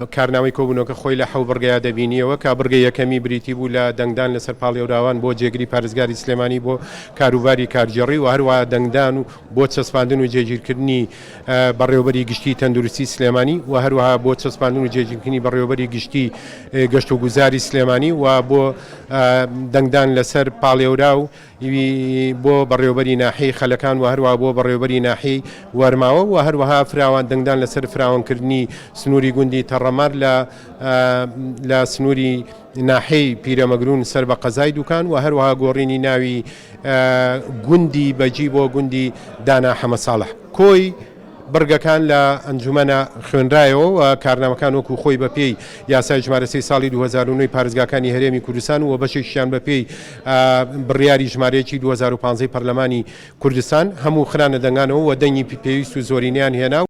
کارنامەی کۆبوونەوەکە خۆی لە حەو بڕگەیە دەبینیەوە کە بڕگە یەکەمی بریتی بوو لە دەنگدان لەسەر پاڵێوراوان بۆ جێگری پارێزگاری سلێمانی بۆ کاروباری کارجێڕی و هەروە دەنگدان و بۆ چەسپاندن و جێگیرکردنی بەڕێوەبەری گشتی تەندروستی سلێمانی و هەروەها بۆ چەسپاندن و جێگیرکردنی بەڕێوەبەری گشتی گەشت و گوزاری سلێمانی و بۆ دەنگدان لەسەر پاڵێورا و بۆ بەڕێوەبەری ناحەی خەلەکان و هەروە بۆ بەڕێوەبەری ناحەی وەرماوە و هەروەها فراوان دەنگدان لەسەر فراوانکردنی سنووری گوندی تەڕەمار لە سنووری ناحەی پیرەمەگرون سەر بە قەزای دوکان و هەروەها گۆڕینی ناوی گوندی بەجی بۆ گوندی دانا حەمە ساڵح کۆی بڕگەکان لە ئەنجومەنە خوێنرایەوە و کارنامەکان وەکو خۆی بەپێی یاسای ژمارە 3 ساڵی 2009 پارێزگاکانی هەرێمی کوردستان و بەشێکیان بەپێی بڕیاری ژمارەیەکی 2015 پەرلەمانی کوردستان هەموو خرانە دەنگانەوە و دەنگی پێویست و زۆرینیان هێنا